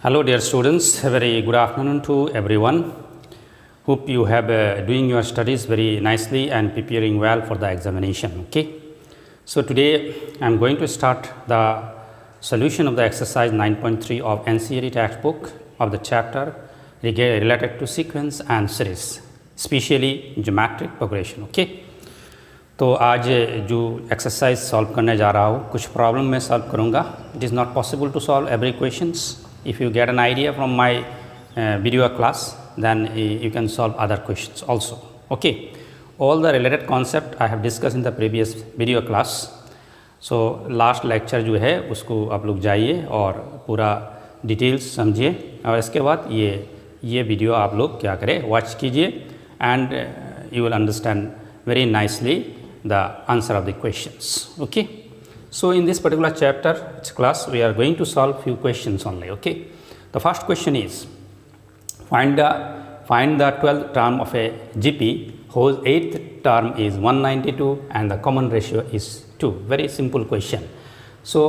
Hello dear students, a very good afternoon to everyone. Hope you have doing your studies very nicely and preparing well for the examination. Okay. So today I am going to start the solution of the exercise 9.3 of NCERT textbook of the chapter related to sequence and series, especially geometric progression. Okay. तो आज जो exercise solve करने जा रहा हूँ कुछ problem मैं solve करूँगा. It is not possible to solve every questions. If you get an idea from my video class, then you can solve other questions also. Okay. All the related concept I have discussed in the previous video class. So last lecture जो है उसको आप लोग जाइए और पूरा details समझिए और इसके बाद ये वीडियो आप लोग क्या करें वॉच कीजिए and you will understand very nicely the answer of the questions. Okay. So in this particular chapter class we are going to solve few questions only. Okay. The first question is find the 12th term of a GP whose 8th term is 192 and the common ratio is 2. Very simple question. So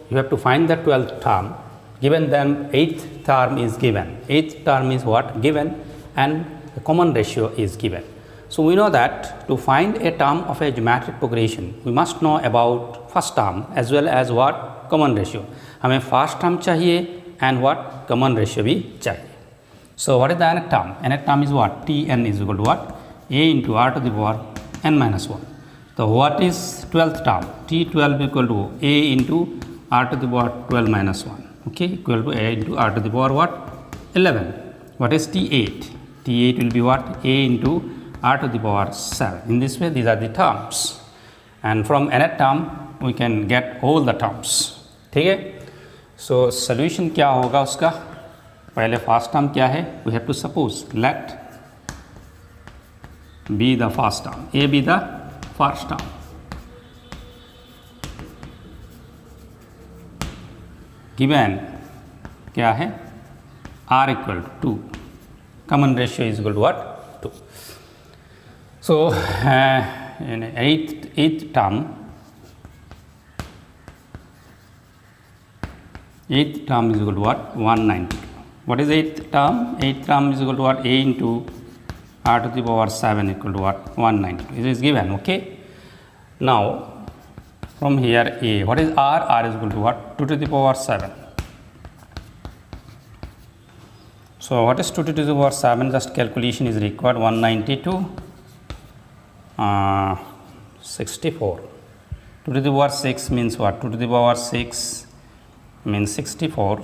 you have to find the 12th term. Given them 8th term is given. 8th term is what? Given, and the common ratio is given. So we know that to find a term of a geometric progression, we must know about first term as well as what? Common ratio. हमें first term चाहिए and what? Common ratio भी चाहिए. So what is the nth term? Nth term is what? Tn is equal to what? A into r to the power n minus 1. So what is 12th term? T12 equal to A into r to the power 12 minus 1. Okay, equal to A into r to the power what? 11. What is T8? T8 will be what? A into r to the power 7. In this way, these are the terms, and from nth term we can get all the terms. ठीक है. So solution क्या होगा उसका? पहले first term क्या है? We have to suppose let be the first term, A be the first term. Given क्या है? R equal to 2. Common ratio is equal to what? 2. So in eighth term is equal to what? 192. What is eighth term? Eighth term is equal to what? A into r to the power 7 equal to what? 192. It is given. Okay. Now from here A, what is r? R is equal to what? 2 to the power 7. So what is 2 to the power 7? Just calculation is required. 192 64. 2 to the power 6 means what? 2 to the power 6 means 64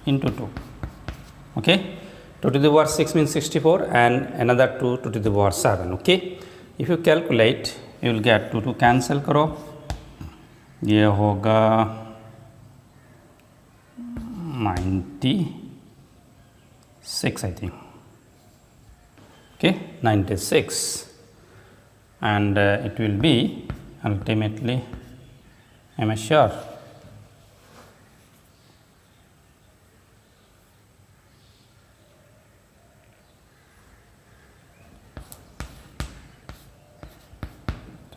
into 2. Okay. 2 to the power 6 means 64 and another 2 to the power 7. Okay. If you calculate you will get 2 cancel करो, ये होगा 96 I think. Okay, 96. And it will be ultimately, am I sure?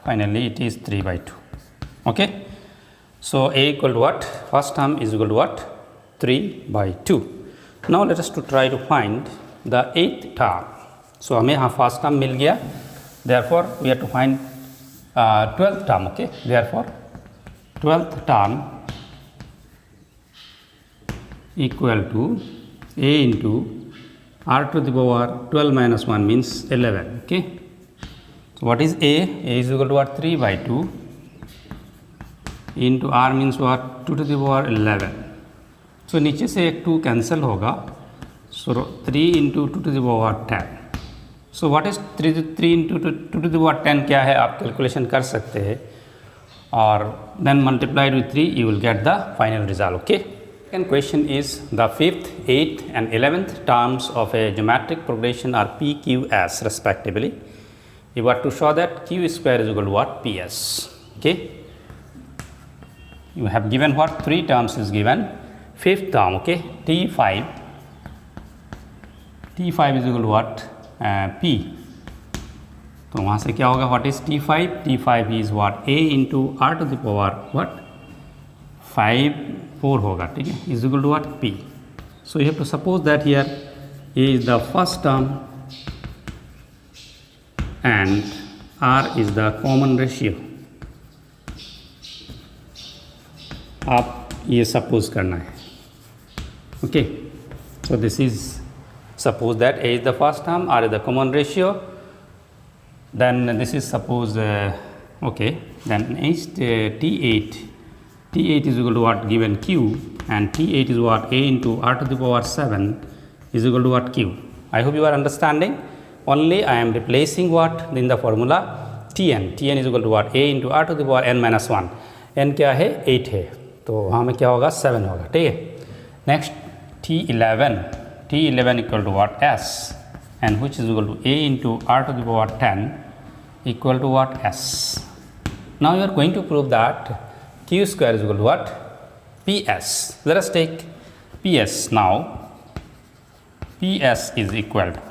Finally it is 3 by 2. Okay. So A equal to what? First term is equal to what? 3 by 2. Now let us to try to find the 8th term. So हमें यहाँ first term मिल गया. Therefore we have to find 12th term. Okay. Therefore 12th term equal to A into r to the power 12 minus 1 means 11. Okay. So what is A? A is equal to what? 3 by 2 into r means what? 2 to the power 11. So नीचे से एक 2 cancel होगा. So 3 into 2 to the power 10. So what is 3 into 2 to the power 10 क्या है आप calculation कर सकते हैं और then multiplied with 3 you will get the final result. Okay. Second question is the 5th, 8th and 11th terms of a geometric progression are P, Q, S respectively. You are to show that Q square is equal to what? PS. Okay. You have given what? 3 terms is given. 5th term. Okay. T5 is equal to what? P. तो वहाँ से क्या होगा? What is T5? T5 is what? A into r to the power what? 5 4 होगा. ठीक है. Is equal to what? P. So you have to suppose that here A is the first term and R is the common ratio. आप ये suppose करना है. Okay. So this is, suppose that A is the first term, R is the common ratio. Then this is suppose okay. Then next T8 is equal to what given Q, and T8 is what A into R to the power 7 is equal to what Q. I hope you are understanding. Only I am replacing what in the formula Tn. Tn is equal to what A into R to the power n minus 1. n क्या है 8 है, तो वहाँ में क्या होगा 7 होगा. ठीक है. Next T11 equal to what S, and which is equal to A into R to the power 10 equal to what S. Now you are going to prove that Q square is equal to what PS. Let us take PS now. PS is equal to,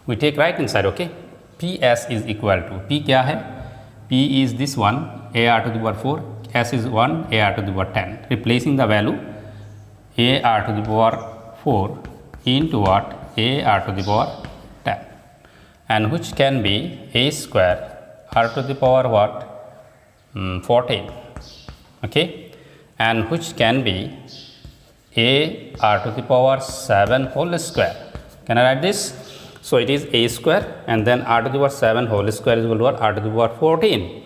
we take right inside. Okay, PS is equal to, P क्या है, P is this one AR to the power 4, S is 1 AR to the power 10. Replacing the value AR to the power 4 into what AR to the power 10, and which can be A square R to the power what 14. Okay, and which can be A R to the power 7 whole square. Can I write this? So it is A square and then R to the power 7 whole square is equal to what R to the power 14.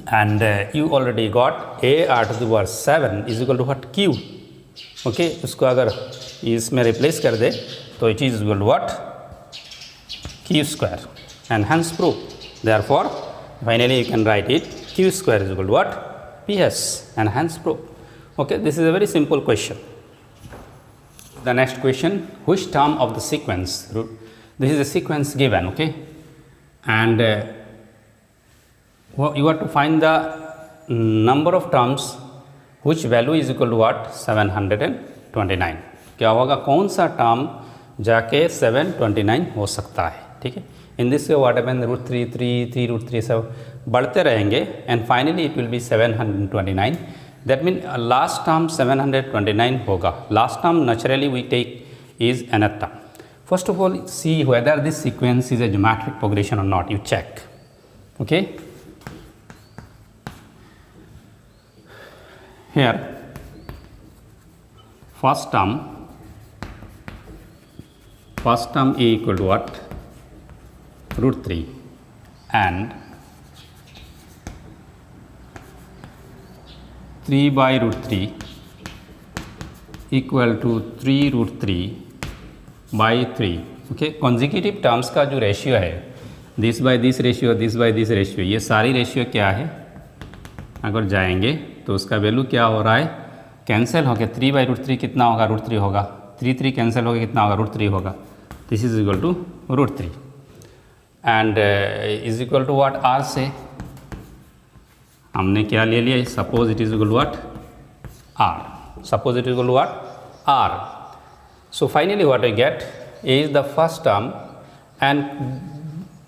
And you already got A R to the power 7 is equal to what Q. Okay, उसको अगर इसमें replace कर दे तो it is equal to what Q square, and hence proof. Therefore finally you can write it Q square is equal to what PS, and hence proof. Okay, this is a very simple question. The next question, which term of the sequence, this is a sequence given, okay, and you have to find the number of terms which value is equal to what 729. क्या होगा, कौन सा term जाके 729 हो सकता है. ठीक है. इन दिस व्हाट हैपन √3 सब बढ़ते रहेंगे and finally it will be 729. That mean last term 729 होगा. Last term naturally we take is nth term. First of all, see whether this sequence is a geometric progression or not. You check. Okay. Here first term A equal to what √3 and 3 by √3 equal to 3√3 by 3. Okay, consecutive terms का जो ratio है this by this ratio ये सारी ratio क्या है, अगर जाएंगे तो उसका वैल्यू क्या हो रहा है, कैंसिल हो गया. 3 by √3 कितना होगा, √3 होगा. 3 कैंसिल हो गया, कितना होगा, √3 होगा. This is equal to √3 and is equal to what r से हमने क्या ले लिया, suppose it is equal to what r. Suppose it is equal to what r. So finally what I get is the first term and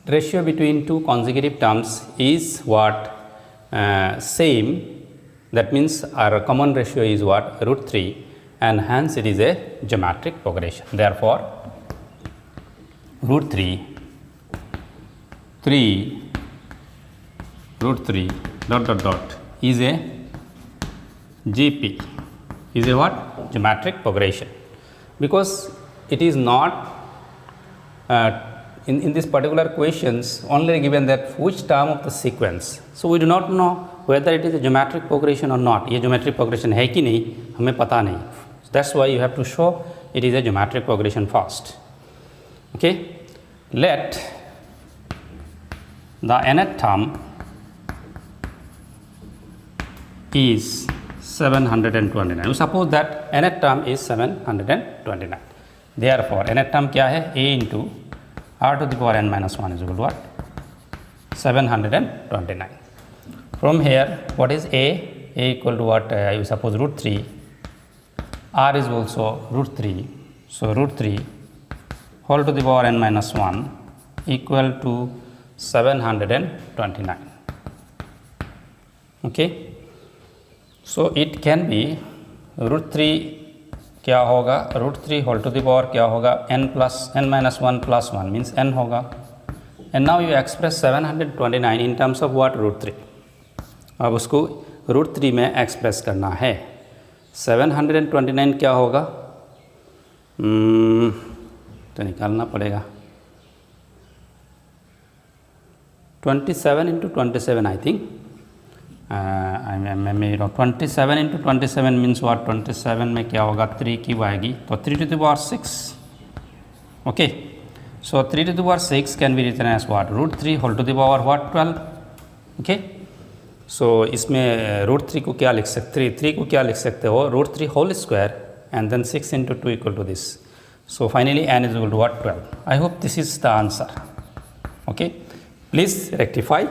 ratio between two consecutive terms is what same. That means our common ratio is what √3, and hence it is a geometric progression. Therefore √3 is a GP, is a what geometric progression, because it is not in this particular questions only given that which term of the sequence. So we do not know whether it is a geometric progression or not. ये geometric progression है कि नहीं हमें पता नहीं. That's why you have to show it is a geometric progression first. Okay, let the nth term is 729. You suppose that nth term is 729. Therefore nth term क्या है, A into R to the power n minus 1 is equal to what 729. From here what is A equal to what you suppose √3, R is also √3, so √3 whole to the power n minus 1 equal to 729. Okay, so it can be √3 क्या होगा, √3 whole to the power क्या होगा, n minus 1 plus 1 means n होगा. And now you express 729 in terms of what, √3. अब उसको √3 में express करना है. 729 क्या होगा, तो निकालना पड़ेगा. 27 into 27 I think. I may 27 into 27 means what, 27 में क्या होगा, 3 क्यूब आएगी, तो 3 to the power 6. Okay, so 3 to the power 6 can be written as what, √3 whole to the power what, 12. Okay, so इसमें √3 को क्या लिख सकते, 3 को क्या लिख सकते हो, √3 whole square and then 6 into 2 equal to this. So finally n is equal to what, 12. I hope this is the answer. Okay, please rectify.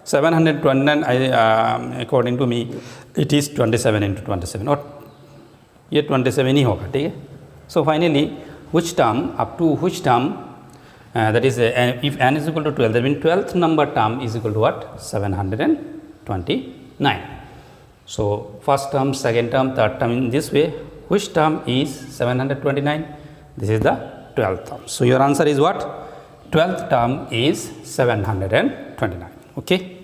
729 according to me it is 27 into 27 और ये 27 ही होगा. ठीक है. So finally which term, up to which term, that is if n is equal to 12, that means 12th number term is equal to what, 729. So first term, second term, third term, in this way which term is 729, this is the 12th term. So your answer is what, 12th term is 729. Okay.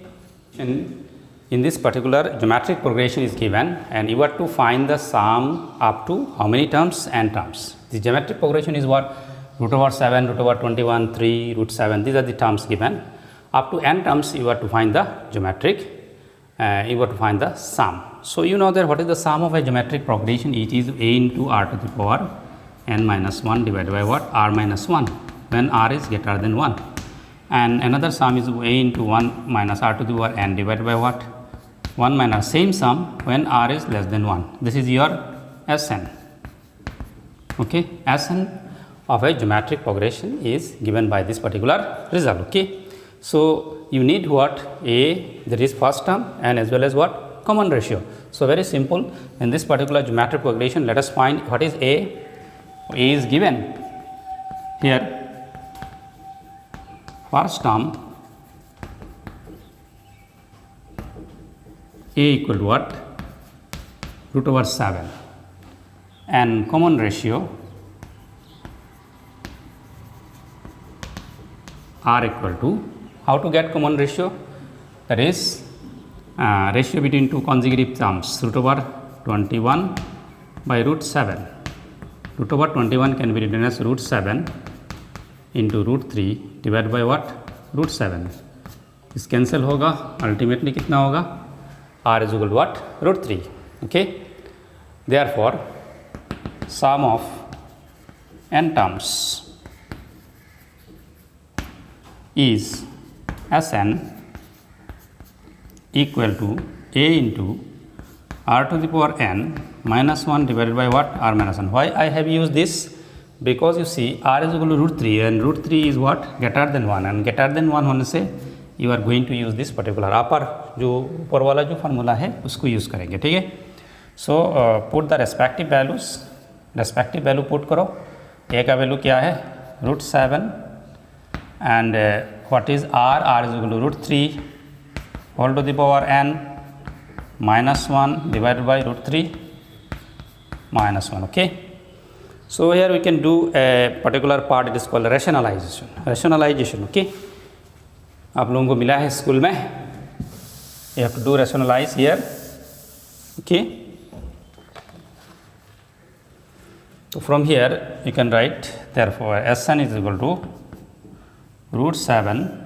And in this particular geometric progression is given and you have to find the sum up to how many terms, n terms. The geometric progression is what, √7, √21, 3, √7, these are the terms given. Up to n terms you have to find the geometric, you have to find the sum. So you know that what is the sum of a geometric progression, it is a into r to the power n minus 1 divided by what, r minus 1 when r is greater than 1. And another sum is a into 1 minus r to the power n divided by what, 1 minus same sum when r is less than 1. This is your Sn. Okay, Sn of a geometric progression is given by this particular result. Okay, so you need what, a, that is first term, and as well as what, common ratio. So very simple, in this particular geometric progression let us find what is a. A is given here. First term a equal to what, √7 and common ratio r equal to, how to get common ratio, that is ratio between two consecutive terms, √21 by √7. √21 can be written as √7 into √3 divided by what, √7. इस cancel होगा, ultimately कितना होगा, r is equal to what, √3. Okay, therefore sum of n terms is Sn equal to a into r to the power n minus 1 divided by what, r minus 1. Why I have used this? Because you see r is equal to √3 and √3 is what, greater than 1, and greater than 1 होने से you are going to use this particular अपर जो ऊपर वाला जो formula है उसको use करेंगे. ठीक है. So put the respective values, respective value put करो. ए का वैल्यू क्या है, √7 and what is r, r is equal to √3 whole to the power n minus 1 divided by √3 minus 1. Okay. So here we can do a particular part, it is called rationalization. Rationalization. Okay. आप लोगों को मिला है school में, you have to do rationalize here. Okay. So from here you can write, therefore Sn is equal to √7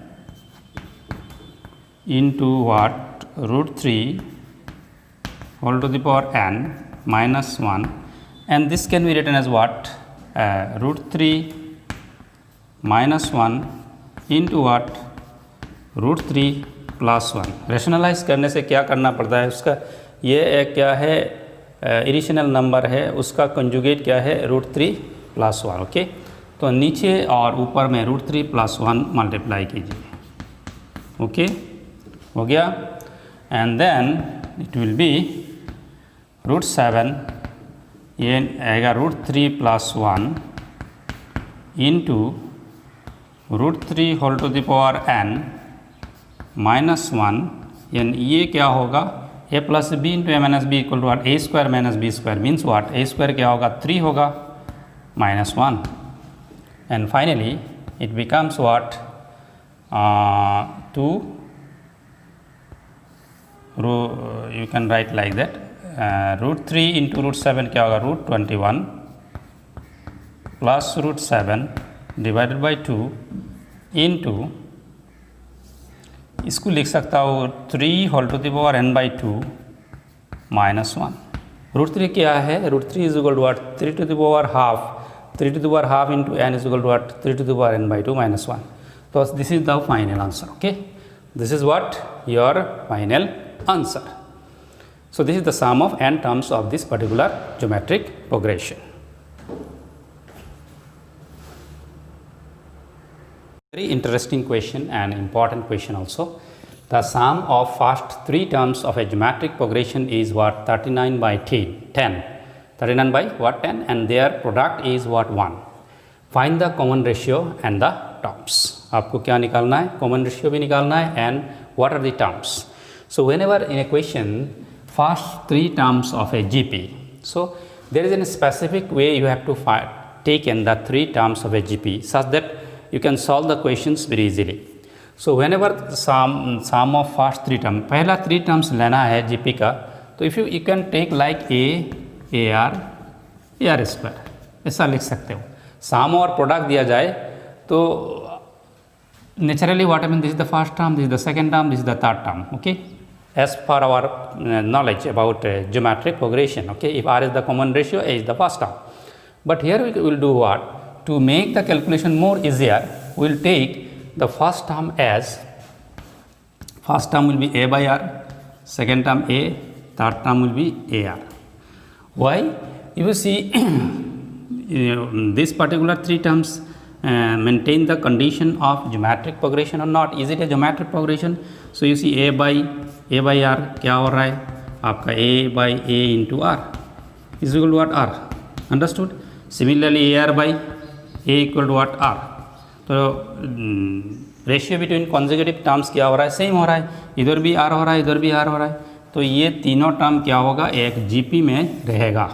into what, √3 whole to the power n minus 1, and this can be written as what, √3 minus 1 into what, √3 plus 1. Rationalise करने से क्या करना पड़ता है, उसका ये एक क्या है, इरेशनल नंबर है, उसका कंजुगेट क्या है, √3 plus 1. ओके, तो नीचे और ऊपर में √3 plus 1 मल्टीप्लाई कीजिए. ओके, हो गया. And then it will be √7, ये आएगा √3 plus 1 into √3 whole to the power n minus 1, यानी ये क्या होगा, a plus b into a minus b equal to what? A square minus b square means what? A square क्या होगा? 3 होगा minus 1, and finally it becomes what? 2 you can write like that, root 3 into root 7 क्या होगा? root 21 plus root 7 divided by 2 into, इसको लिख सकता हूँ 3 whole to the power n by 2 minus 1. Root 3 क्या है? Root 3 is equal to what? 3 to the power half, 3 to the power half into n is equal to what? 3 to the power n by 2 minus 1. तो this is the final answer. Okay, this is what your final answer. So this is the sum of n terms of this particular geometric progression. Very interesting question and important question also. The sum of first 3 terms of a geometric progression is what? 39 by 10. 39 by what? 10, and their product is what? 1. Find the common ratio and the terms. आपको क्या निकालना है? Common ratio भी निकालना है, and what are the terms? So whenever in a question first 3 terms of a GP, so there is a specific way you have to take in the 3 terms of a GP such that you can solve the questions very easily. So whenever sum of first 3 terms, पहला 3 terms लेना है GP का, तो if you can take like AR square, ऐसा लिख सकते हो. sum और product दिया जाए तो naturally what I mean, this is the first term, this is the second term, this is the third term. Okay, as per our knowledge about geometric progression. Okay, if R is the common ratio, A is the first term. But here we will do what? To make the calculation more easier, we will take the first term as, first term will be A by R, second term A, third term will be AR. Why? You will see this particular 3 terms maintain the condition of geometric progression or not. Is it a geometric progression? So you see A by R क्या हो रहा है आपका? A by A into R is equal to what? R. Understood? Similarly AR by A equal to what? R. तो ratio between consecutive terms क्या हो रहा है? सेम हो रहा है, इधर भी R हो रहा है, इधर भी R हो रहा है. तो ये तीनों टर्म क्या होगा? एक GP में रहेगा.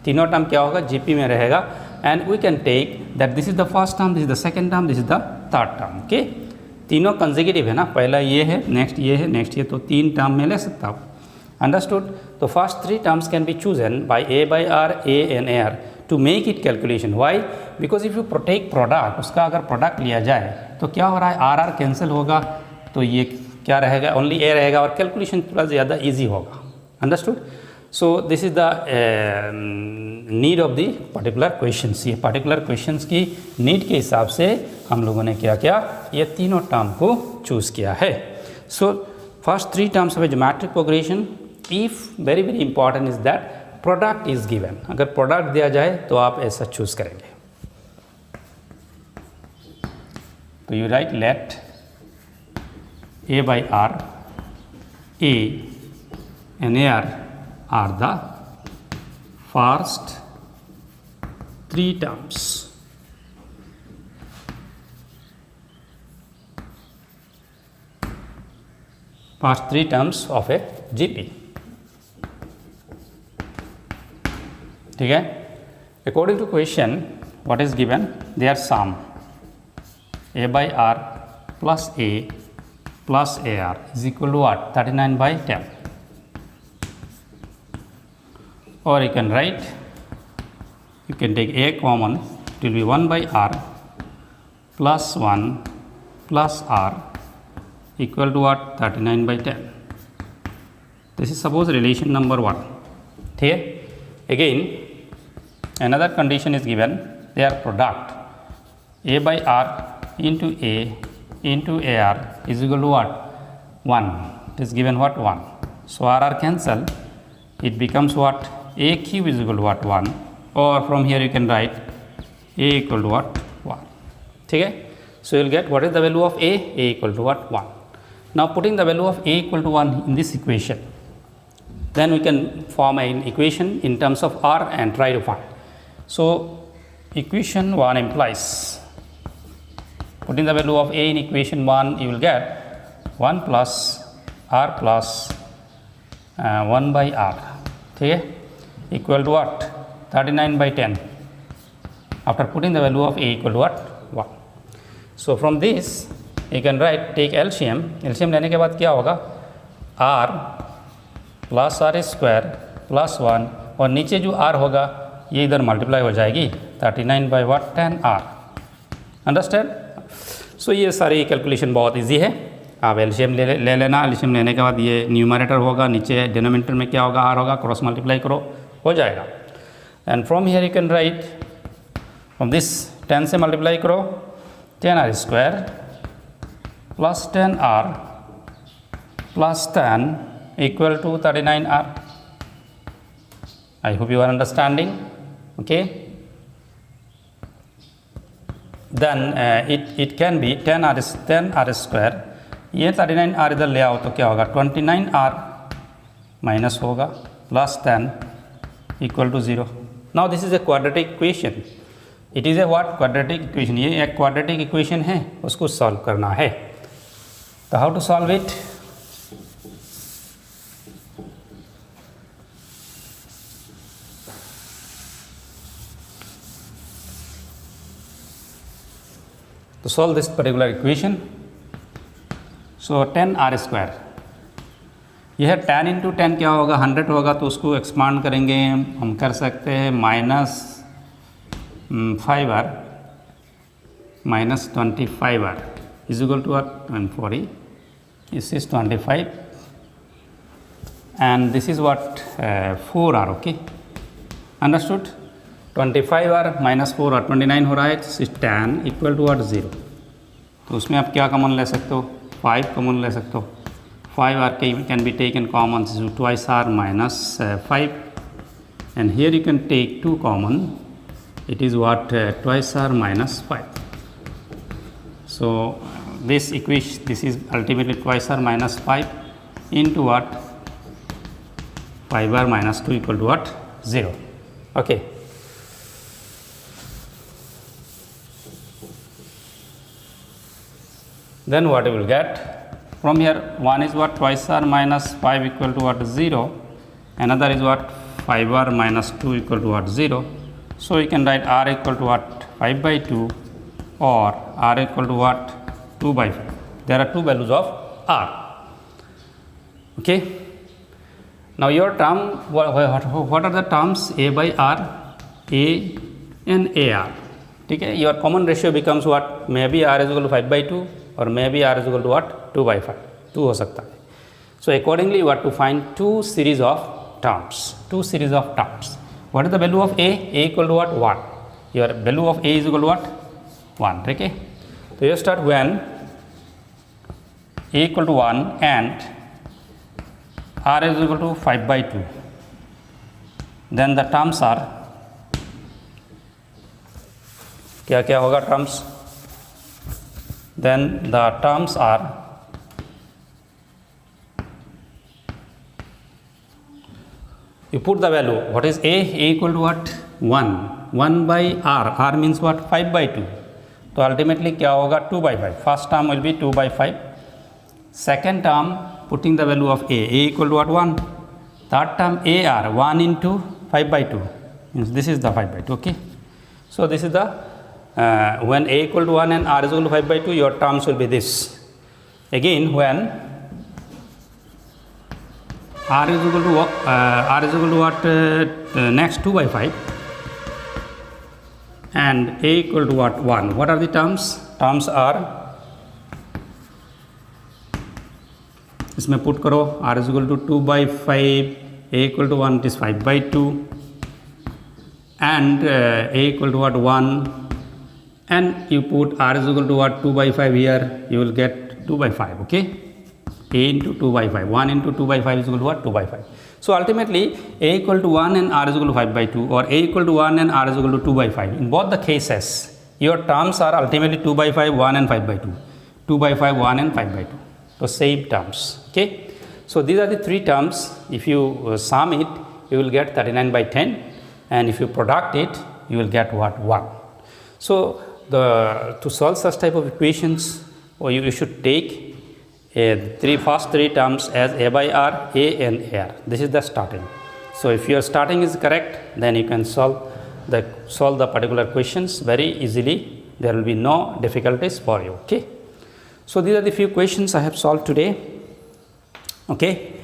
तीनों टर्म क्या होगा? GP में रहेगा. And we can take that this is the first term, this is the second term, this is the third term. Okay, तीनों कंजिक्यूटिव है ना, पहला ये है, नेक्स्ट ये है, नेक्स्ट ये, तो 3 टर्म में ले सकता हूँ. अंडरस्टूड? तो first 3 terms can be chosen bye A by R, A and AR to make it calculation. Why? Because if you take product, उसका अगर प्रोडक्ट लिया जाए तो क्या हो रहा है? आर आर कैंसिल होगा, तो ये क्या रहेगा? ओनली ए रहेगा, और कैलकुलेशन थोड़ा ज़्यादा ईजी होगा. Understood? So this is the need of the particular questions. ये पर्टिकुलर क्वेश्चंस की नीड के हिसाब से हम लोगों ने क्या किया? ये तीनों टर्म को चूज़ किया है. So first 3 terms of A geometric progression, if very very important is that product is given. अगर प्रोडक्ट दिया जाए तो आप ऐसा चूज करेंगे. तो you right let A by R, A and AR are the first 3 terms. First 3 terms of a GP. ठीक है? According to question, what is given? Their sum A by R plus A plus AR is equal to what? 39 by 10. Or you can write, you can take A common, it will be 1 by R plus 1 plus R equal to what? 39 by 10. This is suppose relation number 1. ठीक है? Again, another condition is given, their product A by R into A into AR is equal to what? 1. It is given what? 1. So RR cancel, it becomes what? A cube is equal to what? 1. Or from here you can write A equal to what? 1. ठीक है? So you will get what is the value of A? A equal to what? 1. Now putting the value of A equal to 1 in this equation, then we can form an equation in terms of R and try to find. So equation 1 implies, putting the value of A in equation 1, you will get 1 plus R plus 1 by r, ठीक है, equal to what? 39 by 10. After putting the value of a equal to what? 1. So from this you can write, take LCM. LCM लेने के बाद क्या होगा? r plus r square plus 1 और नीचे जो r होगा ये इधर मल्टीप्लाई हो जाएगी 39 by what? 10r. अंडरस्टैंड? सो ये सारी कैलकुलेशन बहुत इजी है. आप एलसीएम ले लेना. एलसीएम लेने के बाद ये न्यूमरेटर होगा, नीचे डिनोमिनेटर में क्या होगा? r होगा, क्रॉस मल्टीप्लाई करो, हो जाएगा. And from here you can write, from this 10 से मल्टीप्लाई करो 10r square plus 10r plus 10 equal to 39r. I hope you are understanding. Okay. Then it can be 10r square. ये 39r इधर ले आओ तो क्या होगा? 29r माइनस होगा plus 10 equal to 0. Now this is a quadratic equation. It is a what? Quadratic equation. ये एक quadratic equation है, उसको सॉल्व करना है. तो how to solve it? To solve this particular equation, so 10r square, यह 10 into 10 क्या होगा? 100 होगा. तो उसको एक्सपांड करेंगे, हम कर सकते हैं minus 5r minus 25r is equal to 140. This is 25 and this is what? 4r. Okay, understood? 25r minus 4r 29 हो रहा है. 10 इक्वल टू 0. तो उसमें आप क्या कॉमन ले सकते हो? 5 कॉमन ले सकते हो. 5r can be taken common, so twice r minus 5, and here you can take 2 common. It is what? Twice r minus 5. So this equation, this is ultimately twice r minus 5 into what? 5r minus 2 equal to what? 0. Okay. Then what you will get? From here, one is what? Twice r minus 5 equal to what? 0. Another is what? 5r minus 2 equal to what? 0. So you can write r equal to what? 5 by 2 or r equal to what? 2 by 5. There are two values of r. Okay. Now your term, what are the terms? A by r, a and ar. Okay. Your common ratio becomes what? Maybe r is equal to 5 by 2 or maybe r is equal to what? 2 by 5. 2 हो सकता है. So accordingly you have to find two series of terms. Two series of terms. What is the value of a? A equal to what? 1. Your value of a is equal to what? 1. Okay. So you start when a equal to 1 and r is equal to 5 by 2. Then the terms are, क्या क्या होगा terms? Then the terms are, you put the value, what is a? A equal to what? 1. 1 by r. R means what? 5 by 2. So ultimately क्या होगा? 2 by 5. First term will be 2 by 5. Second term, putting the value of a equal to what? 1. Third term ar, 1 into 5 by 2. Means this is the 5 by 2. Okay. So this is the when a equal to 1 and r is equal to 5 by 2, your terms will be this. Again, when r is equal to what? Next 2 by 5 and a equal to what? 1. What are the terms? Terms are, इसमें put करो, r is equal to 2 by 5, a equal to 1, it is 5 by 2, and a equal to what? 1, and you put r is equal to what? 2 by 5 here, you will get 2 by 5. Okay, a into 2 by 5, 1 into 2 by 5 is equal to what? 2 by 5. So ultimately a equal to 1 and r is equal to 5 by 2, or a equal to 1 and r is equal to 2 by 5. In both the cases, your terms are ultimately 2 by 5, 1 and 5 by 2, 2 by 5, 1 and 5 by 2. So same terms. Okay, so these are the three terms. If you sum it, you will get 39 by 10, and if you product it, you will get what? 1. So to solve such type of equations, or you should take first three terms as a by r, a and r. This is the starting. So if your starting is correct, then you can solve the particular questions very easily. There will be no difficulties for you. Okay. So these are the few questions I have solved today. Okay,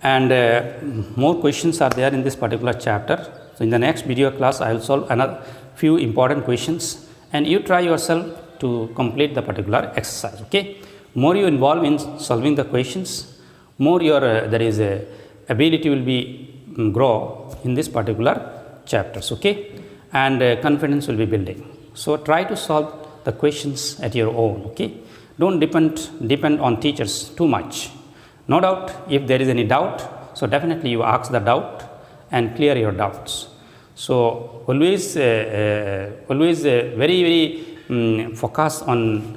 and more questions are there in this particular chapter. So in the next video class, I will solve another few important questions, and you try yourself to complete the particular exercise. Okay, more you involve in solving the questions, more your there is a ability will be grow in this particular chapters. Okay, and confidence will be building. So try to solve the questions at your own. Okay, don't depend on teachers too much. No doubt, if there is any doubt, so definitely you ask the doubt and clear your doubts. So always very focus on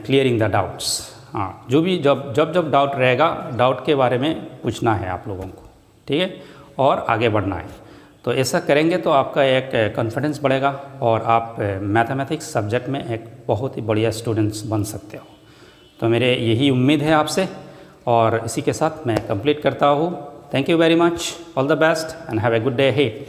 clearing the doubts. हाँ, जो भी जब doubt रहेगा, doubt के बारे में पूछना है आप लोगों को, ठीक है, और आगे बढ़ना है. तो ऐसा करेंगे तो आपका एक कॉन्फिडेंस बढ़ेगा और आप मैथमेटिक्स सब्जेक्ट में एक बहुत ही बढ़िया स्टूडेंट्स बन सकते हो. तो मेरे यही उम्मीद है आपसे, और इसी के साथ मैं कंप्लीट करता हूँ. Thank you very much. All the best and have a good day ahead.